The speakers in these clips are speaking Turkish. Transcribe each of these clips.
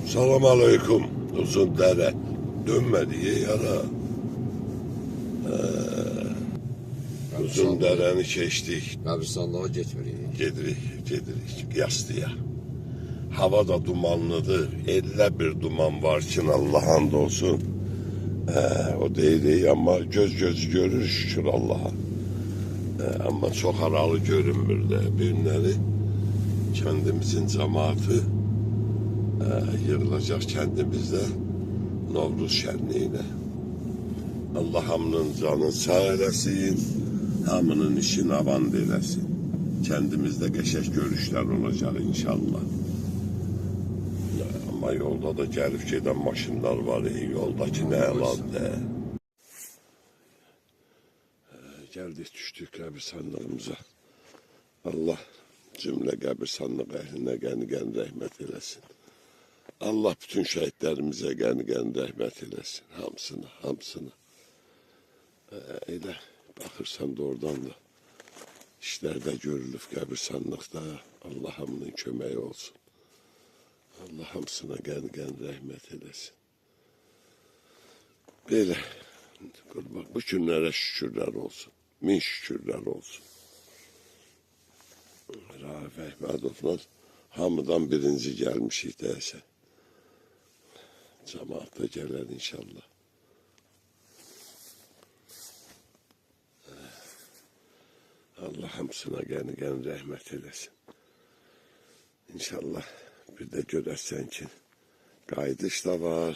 Salam aleyküm. Uzun dere. Dönmediği yara. Uzun dereni keçdik. Qəbristanlığa getmirik. Gedirik yastıya. Hava da dumanlıdır. Elle bir duman var ki Allah hamd olsun. O değil ama göz görür şükür Allah'a. Ama çok aralı görünmür de günleri. Kendimizin cemaati yığılacak kendimizde Novruz şenliğine. Allah hamının canı sağ eylesin, hamının işini avant eylesin. Kendimizde geçeş görüşler olacak inşallah. Ama yolda da gelip giden maşınlar var, yoldaki ne eladı. Geldik düştük qəbirstanlığımıza. Allah cümle qəbirstanlıq əhlinə qəni-qəni rəhmət eləsin. Allah bütün şəhidlərimizə qəni-qəni rəhmət eləsin. Hamısına. Elə baxırsan da oradan da işlərdə görülüb qəbirstanlıqda. Allah hamının köməyi olsun. Allah hamısına qəni-qəni rəhmət eləsin. Belə qurban, bu günlərə şükürlər olsun. Min şükürlər olsun. Raif Əhmədovla hamıdan birinci gəlmişik deyəsə. Cemaat da gələr inşallah. Allah hamısına qəni-qəni rəhmət eləsin. İnşallah bir də görərsən ki, qayıdış da var.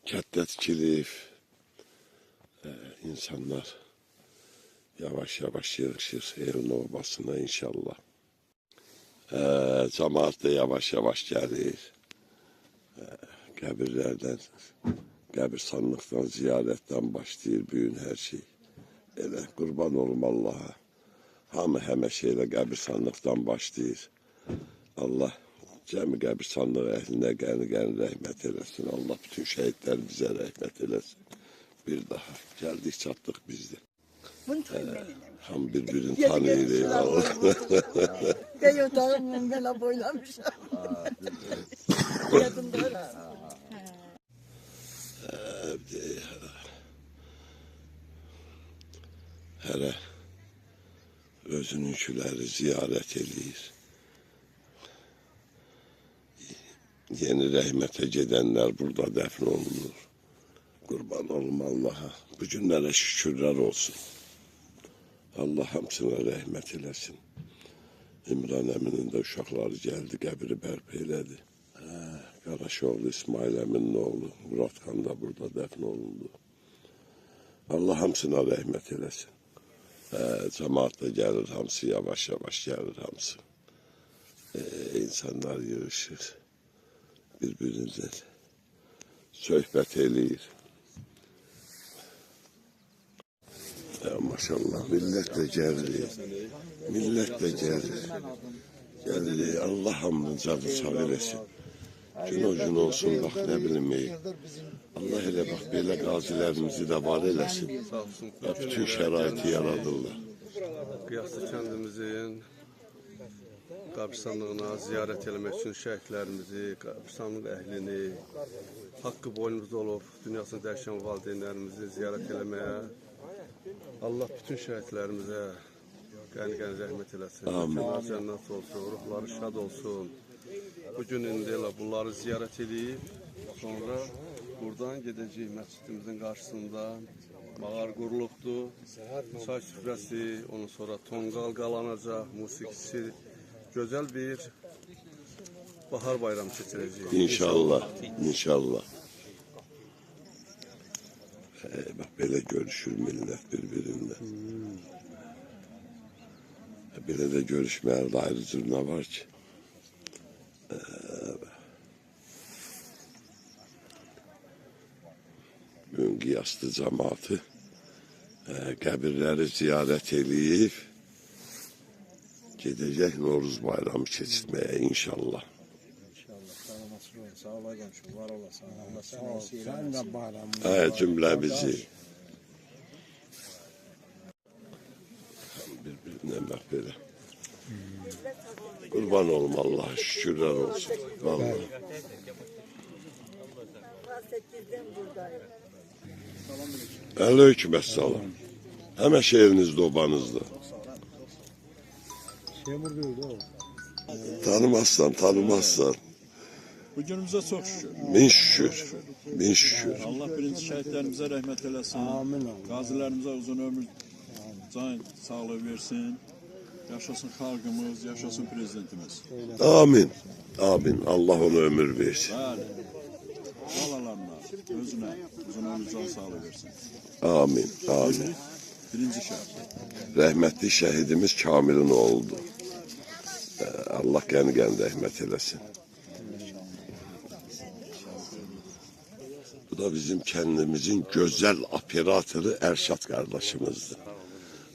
Kətdə tikilib. İnsanlar yavaş yığışır evin obasına inşallah. Cemaat da yavaş gəlir. Qəbirlərdən, qəbirstanlıqdan, ziyarətdən başlayır bütün hər şey. Elə qurban olum Allah'a. Hamı həmişə elə qəbirstanlıqdan başlayır. Allah cəmi qəbirstanlıq əhlinə qəni-qəni rəhmət eləsin. Allah bütün şəhidlərimizə rəhmət eləsin. Bir daha geldik çattık biz de. Ham birbirini tanıyırıq. Ben yatağımın bela boylamışım. Hərə özününkiləri ziyarət eləyir. Yeni rəhmətə gedənlər burada dəfn olunur. Kurban olum Allah'a. Bu günlere şükürler olsun. Allah hamısına rəhmət eləsin. İmran əminin də uşaqları gəldi, qəbri bərpa elədi. Qaraşoğlu İsmail əminin oğlu Muratxan da burada dəfn olundu. Allah hamısına rəhmət eləsin. Cemaat da gəlir, hamısı yavaş gəlir hamısı. İnsanlar yığışır. Birbirinden söhbət eləyir. Maşallah millet de gelir. Gelir. Allah hamdın canı sağ eləsin. Gün olsun bak ne bileyim. Allah elə bak belə qazilərimizi de var eləsin. Ve bütün şəraiti yaradırlar. Qiyaslı kəndimizin qəbirstanlığına ziyarət eləmək üçün şəhidlərimizi, qəbirstanlıq əhlini, haqqı boynumuzda olub, dünyasını dəyişən valideynlərimizi ziyarət eləməyə Allah bütün şəhidlərimizə qəni-qəni rəhmət eləsin. Mekanları cənnət olsun, ruhları şad olsun. Bugün indi elə bunları ziyarət edib, sonra buradan gedəcəyik məscidimizin qarşısında. Mağar qurulubdur, çay süfrəsi, ondan sonra tonqal qalanacaq, musiqisi. Gözəl bir bahar bayramı keçirəcəyik. İnşallah. Bak böyle görüşür millet birbirinde. Böyle de görüşmeye dair zurna var ki. Bugün qiyaslı cemaati qəbirləri ziyarət eləyib gedəcək Novruz bayramı keçirməyə inşallah. Sağ ol gençim, var olasın. Allah Sen de bayramı. Cümlemizi. Birbirine bak böyle. Kurban olum Allah'a şükürler olsun. Vallahi. 8'den buradayım. Aleykümselam. Hemen şehrinizde, obanızda. Tanımazsan, tanımazsan. Bugünümüze çok şükür. Bin şükür. Bin şükür. Allah birinci şehitlerimize rahmet eylesin. Amin. Gazilerimize uzun ömür, can sağlığı versin. Yaşasın halkımız, yaşasın prezidentimiz. Amin. Amin. Allah ona ömür versin. Bəli. Balalarına, özüne uzun ömür, can sağlığı versin. Amin. Amin. Birinci şehit. Rahmetli şehidimiz Kamil'in oğludu. Allah gani rahmet eylesin. Bu da bizim kendimizin güzel operatörü Erşat kardeşimizdi.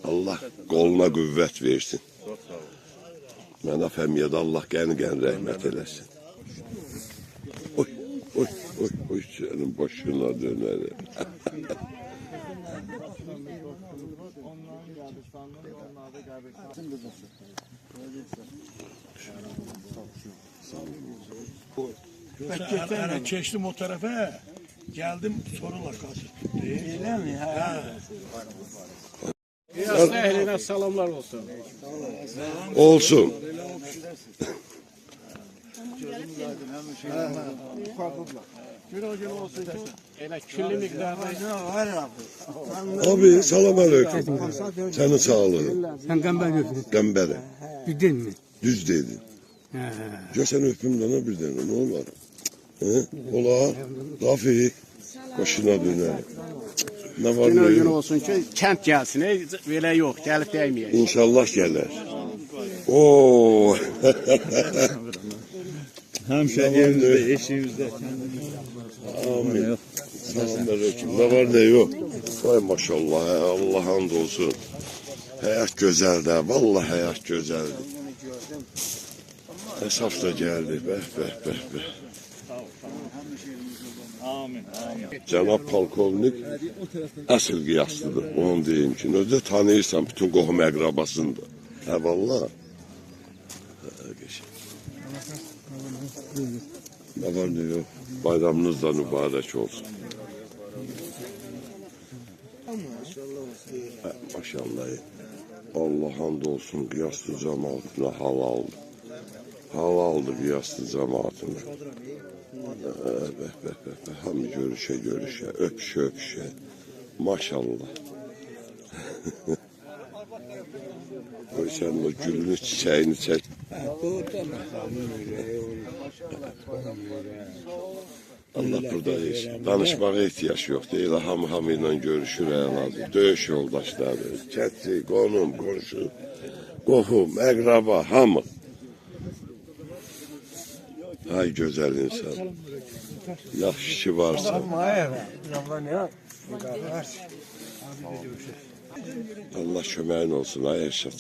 Allah koluna kuvvet versin. Mənə fəmiyyədə Allah gani rahmet eylesin. Oy, oy, oy, oy, senin başına dönerim. Ben geçtim o tarafa, geldim sorula kaldı. Öyle mi? Ha. Biraz da ehline salamlar olsun. Olsun. Gün olsun ki elə külli miqdarda. Var abi. Abi salam aleyküm. Senin sağlığın. Sen gamber gördün. Gambere. Bildin mi? Düz dedin. Ya sen öpüm dana bir tane ne olur? He? Ola. Rafik. Başına döner. Ne var ne Gün yok? olsun ki kənd gəlsin. Belə yox, gəlib dəyməyək. İnşallah gelir. Oo. Hemşehrimizde, eşimizde. Amin. Selamünaleyküm. Ne var ne yok? Vay maşallah. Allah hamdolsun. Hayat güzeldi. Vallahi hayat güzeldi. Esaf da geldi. Beh. Cənab polkovnik əsl qiyaslıdır. Onu deyim ki, özü tanıyırsan bütün qohum əqrabasındır. Hə, valla. Ne var ne yok? Bayramınız da mübarək olsun. Hə, maşallah. Allah hamd olsun qiyaslı cəmaatına halaldır. Halaldır qiyaslı cəmaatına. Hamı görüşe, öpüşe. Maşallah. Oy sen o gülünü, çiçeğini çek. Allah burada hiç danışmağa ihtiyaç yok değil. Hamıyla görüşür lazım. Döyüş yoldaşları, çetçi, konum, komşu, qohum, əqraba, hamı. Ay güzel insan. Yaxşı ki varsa. Allah köməyin olsun. Ay Erşad,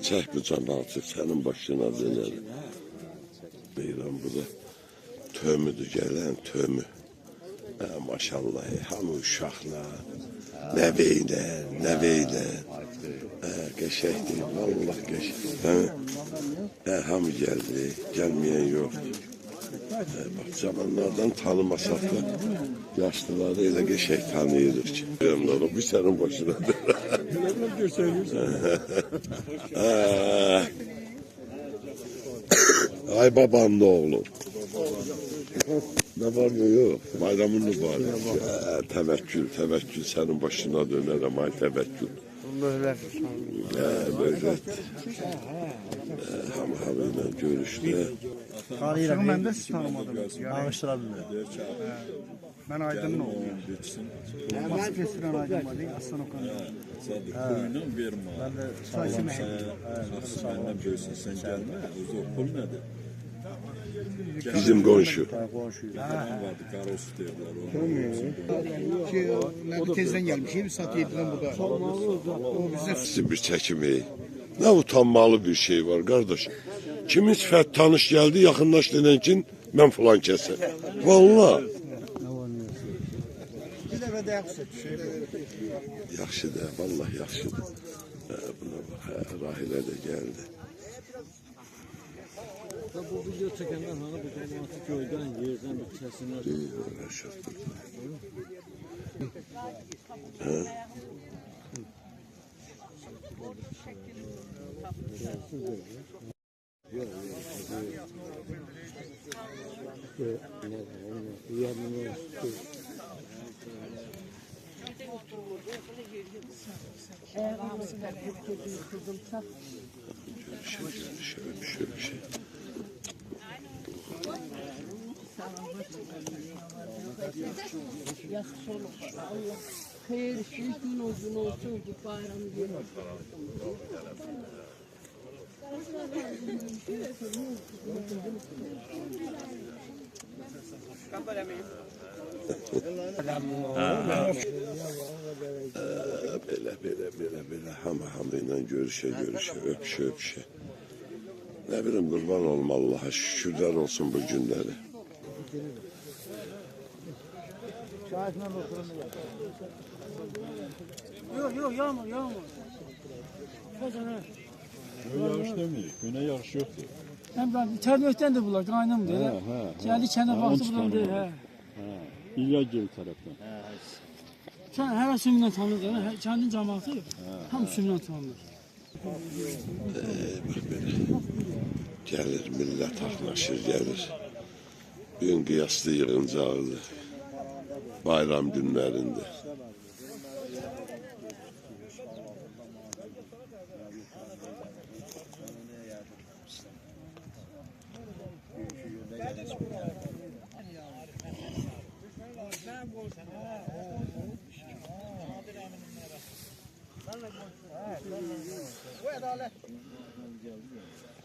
çək bu cəmaatı sənin başına dönər. Deyirəm bu da tömüdür gələn, tömü. Maşallah, hamı uşaqlar, nəveylər. Qəşəkdir, vallahi qəşək. Hamı gəldi, gəlməyən yoxdur. Bak zamanlardan tanımasak da yaşlıları elə qəşək tanıyırıq ki. Bu sənin başına Ay babanın oğlu. Ne var ne yok? Bayramın mübarək. Təvəkkül sənin başına dönərəm. Ay təvəkkül. Böyle. Hamıyla görüştü. Tanıyıram, mən də siz tanımadım. Bağışdıra bilmirəm. Mən Aydın'ın oğluyum. Basit Restoran Aydın var, Aslan Okan'da. Kuyunun verme. Ben de Saysim Şahsı benden böyüsün sen gelme. O okul nedir? Bizim komşu. Vardı, Karos derler. O da tezden gelmiş, bir saat 7'den burada. O bize Sizin bir çekimi. Ne utanmalı bir şey var kardeş. Kimin sifət tanış geldi, yakınlaş denen için ben falan keser. Vallahi. bir dəfə də yaxşı Yaxşı da, vallahi yaxşı da. Buna bak, Rahile de geldi. Bu video çekenden sonra bu cemaati köyden, yerden bir kesinler. Şöyle bir şey. Yaxşı olur. Allah xeyirli gün uzun olsun bu bayram günü. Böyle hamıyla görüşe, öpüşe. Ne bileyim kurban olma Allah'a, şükürler olsun bu günleri. Yok yağmur. Yağış demiyor. Güne yağış yoktu. Hem ben termöhten de bular kaynım diye. Geldi kendi baktı buradan diye. İlyas gel taraftan. Sen her sümünden tanır değil mi? Kendi cemaati yok. Hem sümünden tanır. Gelir millet aklaşır gelir. Gün kıyaslı yığıncağıdır. Bayram günlerinde.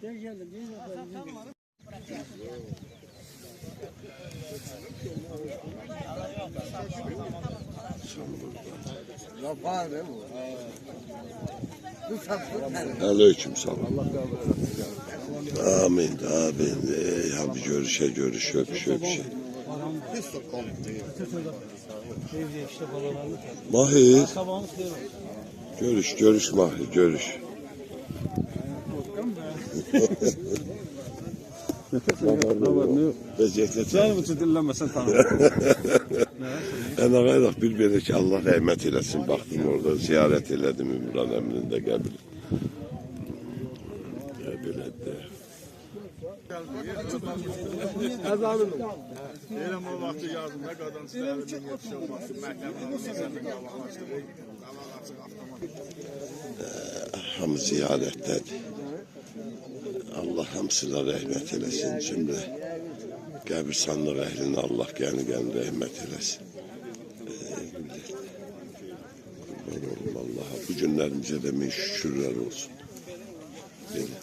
Geldim. Aleyküm selam. Amin. Hadi görüşe, öpüşe. Mahir. Görüş Mahir, görüş. Sen mi dinlemesen tanımadın? En ağayla bir belə ki Allah rəhmət eləsin. Baxdım orada ziyaret elədim Ümran əmrində qəbul. Belədir. Əzanım. Deyirəm o vaxtı yazında qadın istəyirəm yetişə olması. Məhkəmənin Hamı ziyarətdədir. Allah hamısına rəhmət eləsin cümlə. Qəbirstanlıq əhlinə Allah gəlin rəhmət eləsin. Qurban olum Allah'a. Bu günlərimizə də min şükürlər olsun. Belə.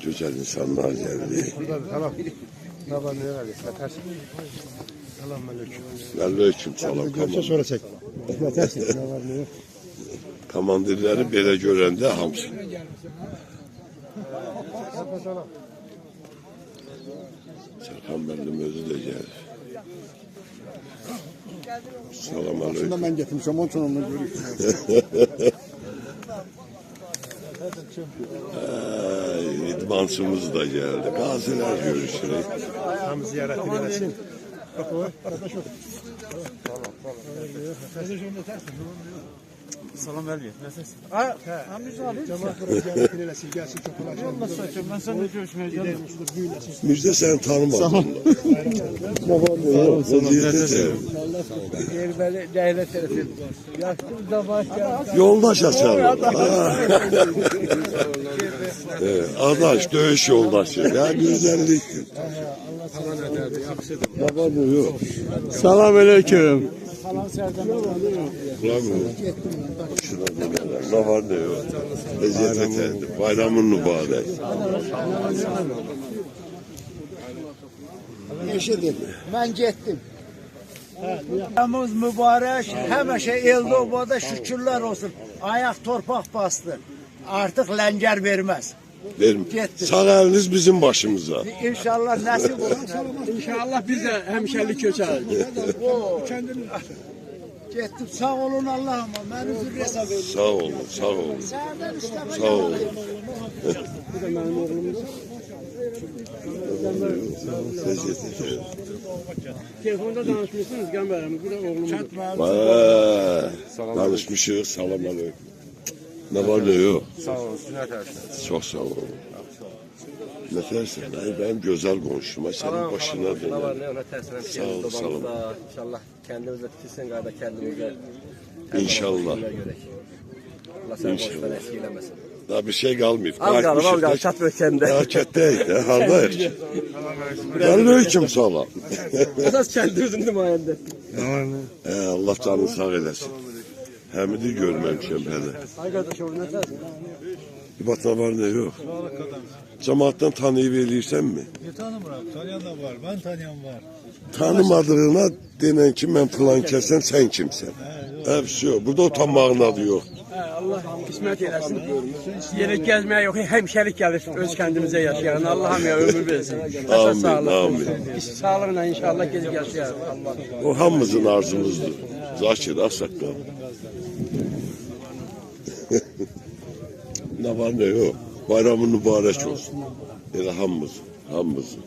Güzel insanlar geldi. Tamam. Ne var ne var? Yetersin. Selamünaleyküm. Aleyküm selam. Görse sonra çek. Yetersin. Ne var ne yok. Komandirleri belə görəndə hamısı. Serkan Bey'in özü de gelir. Selam aleyküm. Aslında ben getirmişim. Onun için onunla görüşürüz. İdmansımız da geldi. Gaziler görüşürüz. Tam ziyaretini edersin. Bak o arkadaş o. Salam vermiyor. Nasılsın? Cemaat buraya ziyaretini edersin. Gelsin çok kolay. Allah saçım ben seninle görüşmeyeceğim. Müjde sen tanımadın. Yerbeli devlet tarafı. Yaşlı da başka. Yoldaş açalım. Adaş, dövüş yoldaşı. Ya güzelliktir. Selamünaleyküm. Ne var ne yok. Eziyet etendi. Bayramın mübarek. Eşidim. Ben gittim. Bayramımız mübarek. Həmişə elde obada şükürler olsun. Ayak torpaq bastı. Artık lencer vermez. Verim. Sağ eliniz bizim başımıza. İnşallah nasip olur. İnşallah biz de hemşerilik köçeriz. Gittim sağ olun Allah'ım. Ben üzülüyorum. Sağ olun, sağ olun. Sağ olun. Bu da benim oğlumdur. Teşekkür ederim. Telefonda danışmışsınız Gamber'im. Bu da oğlumdur. Vay, danışmışız. Salam aleyküm. Ne var ne yok? Sağ olun, siz ne dersiniz? Çok sağ olun. Ne dersin? Ay, benim güzel konuşma. Senin başına Ne var döner. ne ona təsir Sağ ol, sağ ol. İnşallah kendimizle bitirsin qayda kendimize. İnşallah. Allah seni İnşallah. boşdan eski eləməsin. Daha bir şey kalmayıp. Az qalıb, çat ölkəndə. Hakikaten. Hardayız. Aleyküm salam. Əsas kəndimizin nümayəndə. Allah canını sağ eləsin. Həmidi görməmişəm hələ. Ay qardaş, o nə təsir? Bir batma var ne yok. Cemaattan tanıyıp eləyirsən mi? Tanımıram. Tanıyan da var. Ben tanıyan var. Tanımadığına denen ki ben falan kesen sen kimsen. Hepsi yok. Burada utanmağın adı yok. Allah qismət eləsin. Yerə gəzməyə yox, həmşərik gəlir öz kəndimizə yaşayan. Allah'ım ya ömür versin. Amin, amin. Sağlıqla inşallah gezib yaşayarız. Allah. O hamımızın arzumuzdur. Zakir Asak'tan. Ne var ne yok. Bayramın mübarek olsun. Yani hamımızın.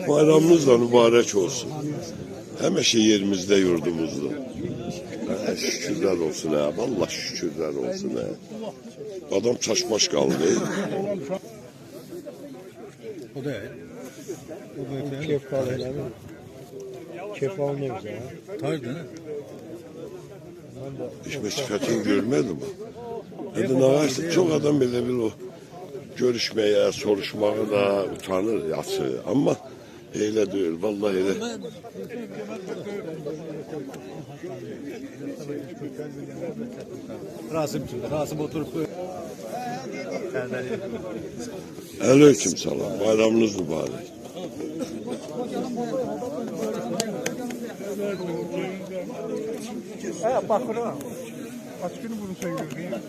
Bayramınız da mübarek olsun. Hem şey yerimizde, yurdumuzda. Şükürler olsun ha. Vallahi şükürler olsun ha. Adam taşmaş kaldı. O değil. O böyle. Kefalı öyle mi? Kefalı ne güzel. Tabii değil mi? Hiç meşakatini görmedim. Dedi ne varsa çok adam bile bir o görüşmeye, soruşmaya da utanır yası. Ama öyle değil. Vallahi öyle. Rasim oturup Aleyküm selam. Bayramınız mübarek. Bakırım. Kaç gün bunu söylüyorsun ya?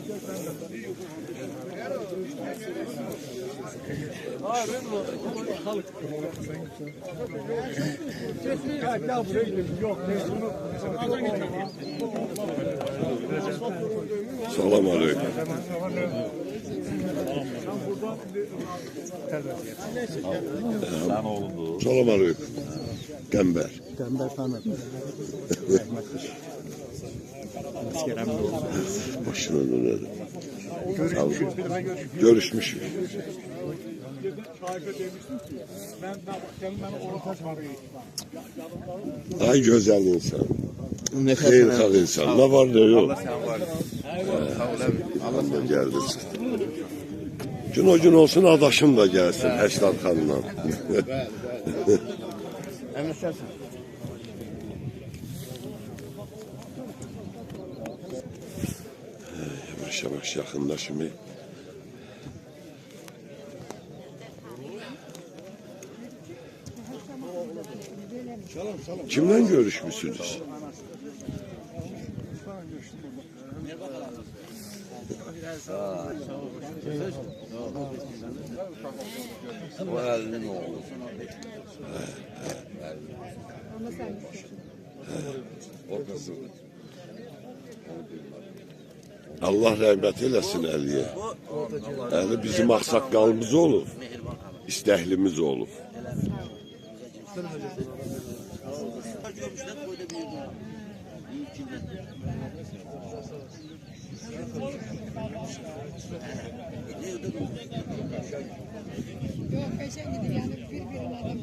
Selam aleyküm. Selam aleyküm. Gember. Dember tanıdım. Başına dönerim. Görüşmüşüz. Ay güzel insan. Hayırlı insan. Ne var ne yok. Allah geldi. Gün olsun adaşım da gelsin. Eşraf Han'la. Yavaş yavaş yakınlaşmayı. Kimle görüşmüşsünüz? O əlinin oğlu. Allah rəhmət eləsin Əliyə. Əli bizim ağsaqqalımız olub, istəhlimiz olub. Yok, peşen gidip yani birbirine adam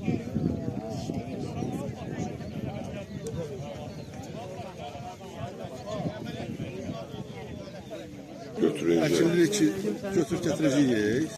Götürün. Şimdi götür getireceğiz.